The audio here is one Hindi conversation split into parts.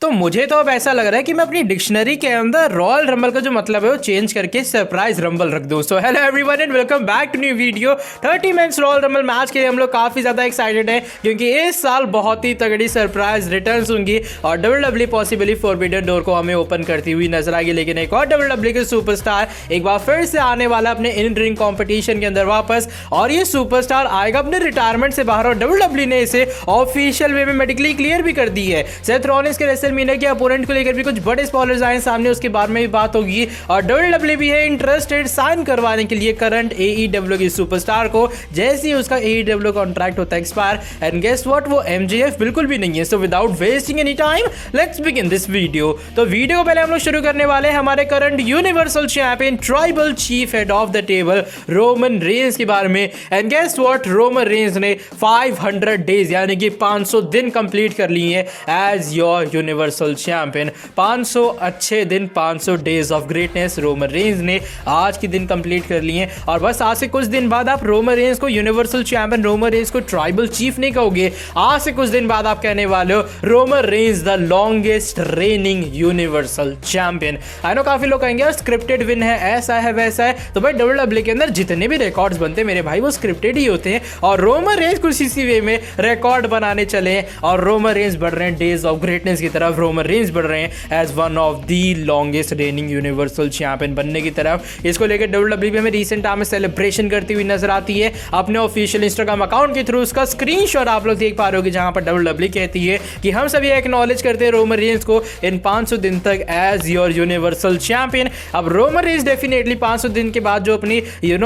तो मुझे तो अब ऐसा लग रहा है कि मैं अपनी डिक्शनरी के अंदर रॉयल रंबल का जो मतलब है वो चेंज करके सरप्राइज रंबल रख दूं। So hello everyone and welcome back to new video. 30 men's royal rumble match के लिए हम लोग काफी ज्यादा एक्साइटेड हैं क्योंकि इस साल बहुत ही तगड़ी सरप्राइज रिटर्न्स होंगी और WWE पॉसिबली फॉरबिडन डोर को हमें ओपन करती हुई नजर आएगी। लेकिन एक और WWE के सुपरस्टार एक बार फिर से आने वाला अपने इन रिंग कॉम्पिटिशन के अंदर वापस, और ये सुपरस्टार आएगा अपने रिटायरमेंट से बाहर और WWE ने इसे ऑफिशियल वे में मेडिकली क्लियर भी कर दी है। सेथ रॉलिंस के रेसलमेनिया के अपोनेंट को लेकर भी कुछ बड़े स्पॉयलर्स आए सामने, उसके बारे में भी बात होगी। और WWE भी है इंटरेस्टेड साइन करवाने के लिए करंट AEW की सुपरस्टार को, जैसे ही उसका AEW कॉन्ट्रैक्ट होता है एक्सपायर। एंड गेस व्हाट, वो MJF बिल्कुल भी नहीं है। So without wasting any time let's begin this video. तो वीडियो को पहले हम लोग शुरू करने वाले हैं हमारे current universal champion tribal chief head of the table Roman Reigns के बारे में। And guess what, Roman Reigns ने 500 डेज यानी कि 500 दिन कंप्लीट कर लिए हैं एज योर यूनिवर्सल चैंपियन। 500 अच्छे दिन, 500 days of greatness Roman Reigns ने आज के दिन कंप्लीट कर लिए हैं। और बस आज से कुछ दिन बाद आप रोमन रेंस को यूनिवर्सल चैंपियन, रोमन रेंस को ट्राइबल चीफ नहीं कहोगे। आज से कुछ दिन बाद आप कहने वाले हो Roman Reigns the longest reigning universal champion. I know काफी लोग कहेंगे स्क्रिप्टेड विन है, ऐसा है वैसा है। तो भाई WWE के अंदर जितने भी रिकॉर्ड्स बनते हैं मेरे भाई वो स्क्रिप्टेड ही होते हैं, और रोमन रेंस कुछ इसी वे में रिकॉर्ड बनाने चले हैं और रोमन रेंस बढ़ रहे हैं डेज ऑफ ग्रेटनेस की तरफ। रोमन रेंस बढ़ रहे हैं as one of the longest reigning universal champion बनने की तरफ। इसको लेकर WWE भी हमें रिसेंट टाइम में सेलिब्रेशन करती हुई नजर आती है अपने ऑफिशियल इंस्टाग्राम अकाउंट के थ्रू। उसका स्क्रीनशॉट आप लोग देख पा रहे हो जहां पर WWE कहती है कि हम सभी एक्नॉलेज करते हैं रोमन रेंस को इन 500 दिन तक एज योर यूनिवर्सल चैंपियन। अब रोमन रेंस डेफिनेटली 500 दिन के बाद जो अपनी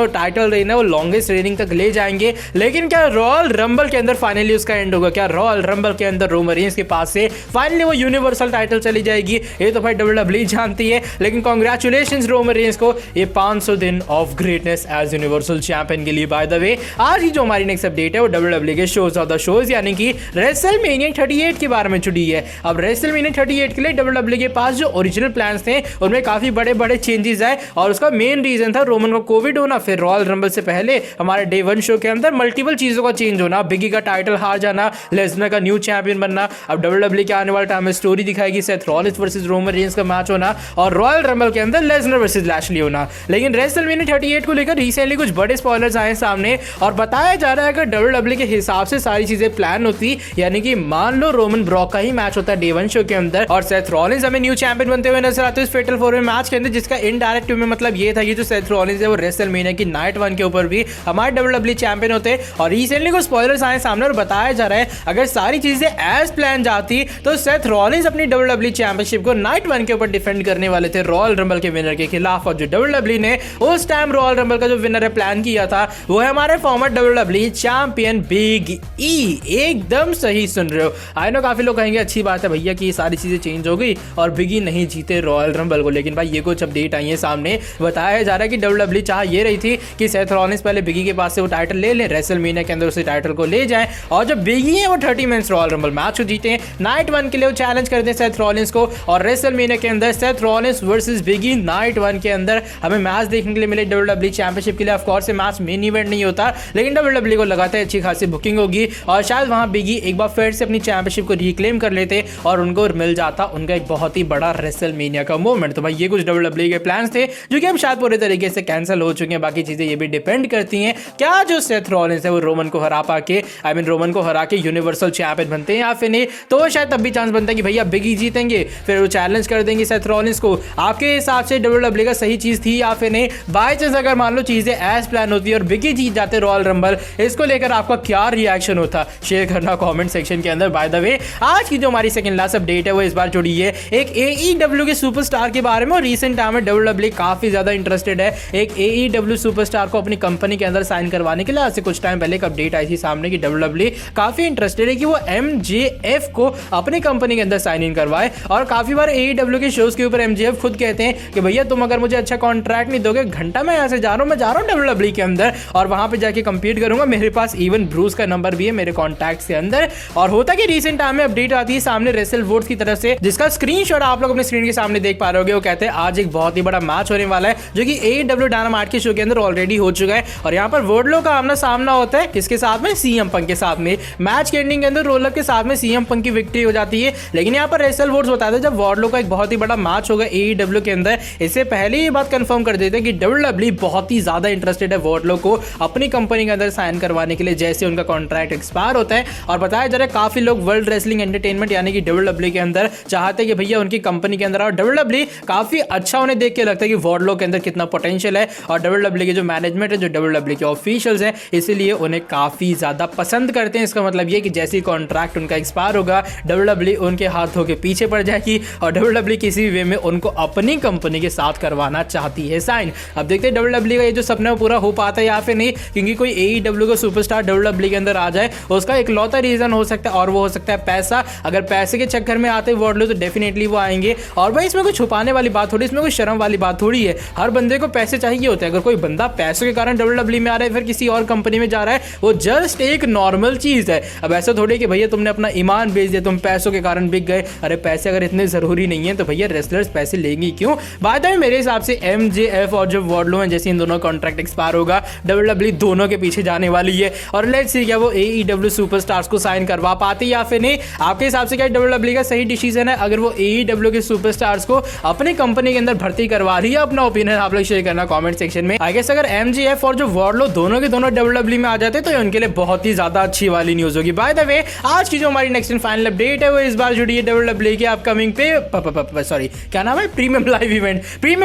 टाइटल रेन है वो लॉन्गेस्ट रेनिंग तक ले जाएंगे। लेकिन क्या रॉयल रंबल के अंदर फाइनली उसका एंड होगा? क्या रॉयल रंबल के अंदर रोमन रेंस के पास से फाइनली वो यूनिवर्सल टाइटल चली जाएगी? ये तो भाई WWE जानती है। लेकिन कांग्रेचुलेशंस रोमन रेंस को ये 500 दिन of greatness as universal champion के लिए। बाय द वे आज ही जो हमारी नेक्स्ट अपडेट है वो WWE के शोज ऑफ द शोज यानी कि रेसलमेनिया 38 के बारे में जुड़ी है। अब रेसलमेनिया 38 के लिए WWE के पास जो ओरिजिनल प्लान्स थे उनमें काफी बड़े बड़े चेंजेस आए, और उसका मेन रीजन था रोमन को कोविड होना, फिर रॉयल रंबल से पहले हमारे डे 1 शो के अंदर मल्टीपल चीजों का चेंज होना, बिगी का टाइटल हार जाना, लेसनर का न्यू चैंपियन बनना। अब WWE के आने वाले टाइम में स्टोरी दिखाएगी Seth Rollins versus Roman Reigns का मैच होना और रॉयल रंबल के अंदर लेसनर वर्सेस लैशली होना। लेकिन रेसलमेनिया 38 को लेकर रिसेंटली कुछ बड़े स्पॉयलर्स आए सामने और बताया जा रहा है कि WWE के हिसाब से सारी चीजें प्लान होती, यानी कि मान लो रोमन ब्रॉक का ही मैच होता है डे 1 शो के अंदर और सेथ रॉलिंस हमें न्यू चैंपियन बनते हुए नजर आते हैं इस फेटल 4 वे मैच के अंदर, जिसका इनडायरेक्ट में मतलब ये था कि जो सेथ रॉलिंस है वो रेसलमेनिया की नाइट 1 के ऊपर भी हमारे WWE चैंपियन होते। और रिसेंटली कुछ स्पॉयलर्स आए सामने और बताया जा रहा है अगर सारी चीजें एज प्लान जाती तो सेथ रॉलिंस अपनी WWE चैंपियनशिप को नाइट 1 के ऊपर डिफेंड करने वाले थे रॉयल रंबल के विनर के खिलाफ। और जो WWE ने उस टाइम रॉयल रंबल का जो विनर है प्लान किया था वो है हमारे farmer WWE champion big E. एकदम सही सुन रहे हो। आई नो काफी लोग कहेंगे अच्छी बात है भैया कि ये सारी चीजें चेंज हो गई और बिग ई नहीं जीते रॉयल रंबल को, लेकिन भाई ये कुछ अपडेट आई है सामने। बताया जा रहा है कि WWE चाह ये रही थी कि सेथ रॉलिंस पहले बिगी के पास से वो टाइटल ले ले, रेसलमेनिया के अंदर उसे टाइटल को ले जाए, और जो बिगी है वो 30 मेंस रॉयल रंबल मैच को जीते हैं। नाइट 1 के लिए वो चैलेंज करते हैं सेथ रॉलिंस को और रेसलमेनिया के अंदर सेथ रॉलिंस वर्सेस बिगी नाइट 1 के अंदर हमें मैच देखने के लिए मिले WWE चैंपियनशिप के लिए। Of course match main event नहीं होता, लेकिन WWE को लगाता है अच्छी खासी बुकिंग होगी और शायद वहां बिगी एक बार फिर से अपनी चैंपियनशिप को रिक्लेम कर लेते और उनको मिल जाता उनका एक बहुत ही बड़ा रेसलमेनिया का मोमेंट। तो भाई ये कुछ WWE के प्लान्स थे जो कि अब शायद पूरे तरीके से कैंसिल हो चुके हैं। बाकी चीजें ये भी डिपेंड करती हैं क्या जो सेथ रॉलिंस है वो रोमन को हरा पाके रोमन को हरा के यूनिवर्सल चैंपियन बनते हैं या फिर नहीं, तो शायद तब भी चांस बनता है कि भैया बिगी जीतेंगे फिर वो चैलेंज कर देंगे सेथ रॉलिंस को। आपके हिसाब से WWE का सही चीज थी या फिर नहीं? बाय चांस अगर मान लो चीजें एज प्लान होती है और बिगी जीत जाते रॉयल रंबल, इसको लेकर आपका क्या रिएक्शन होता? शेयर करना कमेंट सेक्शन के अंदर। बाय द वे आज की जो हमारी सेकंड लास्ट अपडेट है वो इस बार जुड़ी है एक AEW के सुपरस्टार के बारे में, और रिसेंट टाइम में WWE काफी ज्यादा इंटरेस्टेड है एक AEW सुपरस्टार को अपनी कंपनी के अंदर साइन करवाने के लिए। आज से कुछ टाइम पहले एक अपडेट आई थी सामने कि WWE काफी इंटरेस्टेड है कि वो MJF को अपनी कंपनी के अंदर साइन इन करवाए। और काफी बार AEW के शोज के ऊपर MJF खुद कहते हैं कि भैया तुम अगर मुझे अच्छा कॉन्ट्रैक्ट नहीं दोगे, घंटा मैं यहाँ से जा रहा हूँ, मैं जा रहा हूँ WWE के अंदर और वहां पे जाके कंपीट करूंगा, मेरे पास इवन ब्रूस का नंबर भी है मेरे कॉन्टैक्ट के अंदर। और होता कि रिसेंट टाइम में अपडेट आती है सामने रेसल वोट्स की तरफ से, जिसका स्क्रीनशॉट आप लोग अपने स्क्रीन के सामने देख पा रहे होगे। वो कहते हैं आज एक बहुत ही बड़ा मैच होने वाला है जो कि AEW डायनामाइट के शो के अंदर ऑलरेडी हो चुका है, और यहाँ पर वर्डलो का आमना सामना होता है किसके साथ में? CM पंक के साथ में। मैच के एंडिंग के अंदर रोल अप के साथ में CM पंक की विक्ट्री हो जाती है, लेकिन लेकिन यहाँ पर रेसल वोट्स बताते हैं जब वार्डलो का एक बहुत ही बड़ा मैच होगा AEW के अंदर, इससे पहले ये बात कंफर्म कर देते हैं कि WWE बहुत ही ज्यादा इंटरेस्टेड है वार्डलो को अपनी कंपनी के अंदर साइन करवाने के लिए जैसे उनका कॉन्ट्रैक्ट एक्सपायर होता है। और बताया जा रहा है काफी लोग वर्ल्ड रेसलिंग एंटरटेनमेंट यानी कि WWE के अंदर चाहते हैं कि भैया उनकी कंपनी के अंदर, और WWE काफी अच्छा उन्हें देख के लगता है कि वार्डलो के अंदर कितना पोटेंशियल है, और WWE के जो मैनेजमेंट है, जो WWE के ऑफिशियल्स हैं, इसीलिए उन्हें काफी ज्यादा पसंद करते हैं। इसका मतलब ये कि जैसे ही कॉन्ट्रैक्ट उनका एक्सपायर होगा WWE उनके हाथों के पीछे पड़ जाएगी और WWE किसी वे में उनको अपनी कंपनी के साथ करवाना चाहती है साइन। अब देखते हैं WWE का ये जो सपना पूरा हो पाता है या फिर नहीं, क्योंकि कोई AEW का सुपरस्टार WWE के अंदर आ जाए उसका इकलौता रीजन हो सकता है और वो हो सकता है पैसा। अगर पैसे के चक्कर में आते वार्डलो तो डेफिनेटली वो आएंगे। और भाई इसमें कोई छुपाने वाली बात थोड़ी, इसमें कोई शर्म वाली बात थोड़ी है। हर बंदे को पैसे चाहिए होते हैं। अगर कोई बंदा पैसों के कारण WWE में आ रहा है फिर किसी और कंपनी में जा रहा है, वो जस्ट एक नॉर्मल चीज है। अब ऐसा थोड़ी कि भैया तुमने अपना ईमान बेच दिया, तुम पैसों के कारण बिक गए। अरे पैसे अगर इतने जरूरी नहीं है तो भैया रेसलर्स पैसे लेंगे क्यों? बात है मेरे हिसाब से MJF और जो वार्डलो है, जैसे इन दोनों कॉन्ट्रैक्ट एक्सपायर होगा WWE दोनों के पीछे जाने वाली है। और लेट्स सी क्या वो AEW सुपरस्टार्स को साइन करवा पाती या फिर नहीं। आपके हिसाब से क्या WWE का सही डिसीजन है अगर वो AEW के सुपरस्टार्स को अपनी कंपनी के अंदर भर्ती करवा रही है? अपना ओपिनियन आप लोग शेयर करना कमेंट सेक्शन में। आई गेस अगर MJF और जो वार्डलो दोनों के दोनों WWE में आ जाते तो उनके लिए बहुत ही ज्यादा अच्छी वाली न्यूज होगी। बाय द वे आज की जो हमारी नेक्स्ट एंड फाइनल अपडेट है वो इस बार जुड़ी है WWE के अपकमिंग पे सॉरी क्या नाम है, premium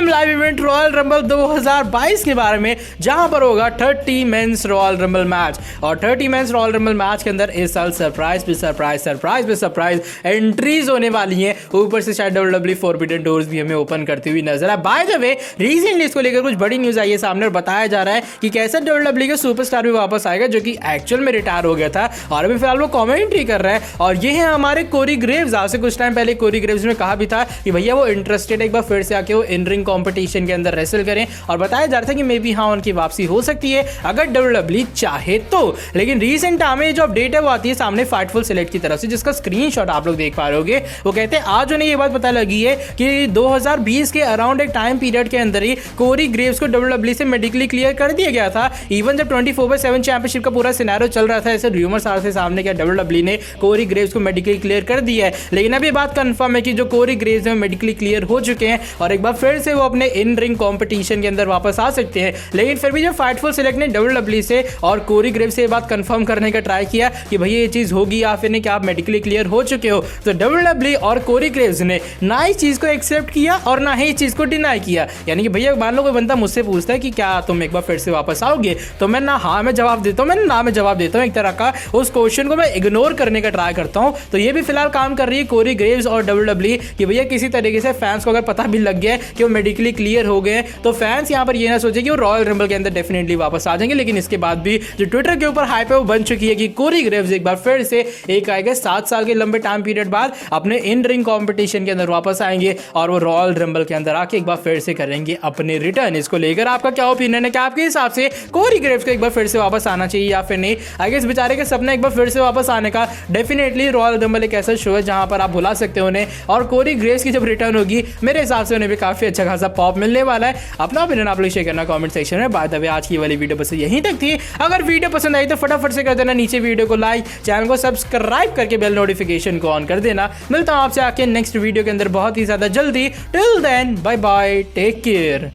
live event royal rumble 2022 के बारे में, जहां पर होगा 30 मेंस रॉयल रंबल मैच। और 30 मेंस रॉयल रंबल मैच के अंदर इस साल सरप्राइज एंट्रीज होने वाली हैं। ऊपर से शायद WWE फॉरबिडन डोर्स भी हमें ओपन करती हुई नजर आ। बाय द वे रिसेंटली इसको लेकर कुछ बड़ी न्यूज आई है सामने और बताया जा रहा है कि कैसे WWE का सुपरस्टार भी वापस आएगा जो कि एक्चुअल में रिटायर हो गया था और अभी फिलहाल वो कमेंट्री कर रहा है। और ये है हमारे कोरी ग्रेव्स। आज से कुछ टाइम पहले कोरी ग्रेव्स ने कहा भी था कि भैया वो इंटरेस्टेड है एक बार फिर से आके वो इन रिंग कॉम्पिटिशन के अंदर रेसल करें, और बताया जा रहा था कि मे बी हाँ उनकी वापसी हो सकती है अगर WWE चाहे तो। लेकिन रिसेंट टाइम में जो अपडेट है वो आती है सामने फाइटफुल सिलेक्ट की तरफ से, जिसका स्क्रीनशॉट आप लोग देख पा रहे होगे। वो कहते हैं आज उन्हें ये बात पता लगी है कि 2020 के अराउंड एक टाइम पीरियड के अंदर ही कोरी ग्रेव्स को WWE से मेडिकली क्लियर कर दिया गया था। इवन जब 24/7 चैंपियनशिप का पूरा सिनेरियो चल रहा था, ऐसे रूमर्स आ रहे थे सामने क्या WWE ने कोरी ग्रेव्स को मेडिकली क्लियर कर दिया है। लेकिन अब ये बात कंफर्म है कि जो कोरी ग्रेव्स है मेडिकली क्लियर हो चुके हैं और एक बार फिर से वो अपने इन रिंग कॉम्पिटिशन के अंदर वापस आ सकते हैं। लेकिन फिर भी जो फाइटफुल सिलेक्ट ने WWE से और कोरी ग्रेव्स से ये बात कंफर्म करने का ट्राई किया कि भैया ये चीज होगी या फिर नहीं, कि आप मेडिकली क्लियर हो चुके हो, तो WWE और कोरी ग्रेव्स ने ना इस चीज को एक्सेप्ट किया और ना ही इस चीज को डिनाई किया। यानी कि भैया मान लो कोई बंदा मुझसे पूछता है कि क्या तुम एक बार फिर से वापस आओगे, तो मैं ना हाँ में जवाब देता हूँ, मैं ना में जवाब देता हूँ। एक तरह का उस क्वेश्चन को मैं इग्नोर करने का ट्राई करता हूँ। तो ये भी फिलहाल काम कर रही है कोरी ग्रेव्स और WWE कि भैया किसी तरीके से फैंस को अगर पता भी लग गया कि वो मेडिकली क्लियर हो गए तो फैंस यहाँ पर ये ना सोचे कि वो रॉयल रंबल के अंदर डेफिनेटली वापस आ जाएंगे। लेकिन इसके बाद भी जो ट्विटर के ऊपर हाइप है वो बन चुकी है कि कोरी ग्रेव्स एक बार फिर से एक आएगा 7 साल के लंबे टाइम पीरियड बाद अपने इन रिंग कॉम्पिटिशन के अंदर वापस आएंगे और वो रॉयल रंबल के अंदर आके एक बार फिर से करेंगे अपने रिटर्न। इसको लेकर आपका क्या ओपिनियन है? क्या आपके हिसाब से कोरी ग्रेव्स को एक बार फिर से वापस आना चाहिए या फिर नहीं? आई गेस बेचारे के सपना एक बार फिर से वापस आने का। डेफिनेटली रॉयल रंबल एक ऐसा शो है जहां पर आप बुला सकते हो उन्हें, और कोरी ग्रेव्स की जब रिटर्न होगी मेरे हिसाब से उन्हें भी काफी अच्छा खासा पॉप मिलने वाला है। अपना ओपिनियन आप लोग शेयर करना कमेंट सेक्शन में। बाय द वे आज की वाली वीडियो बस यहीं तक थी। अगर वीडियो पसंद आई तो फटाफट से कर देना नीचे वीडियो को लाइक, चैनल को सब्सक्राइब करके बेल नोटिफिकेशन को ऑन कर देना। मिलता हूं आपसे आके नेक्स्ट वीडियो के अंदर बहुत ही ज्यादा जल्दी। Till then bye bye, take care.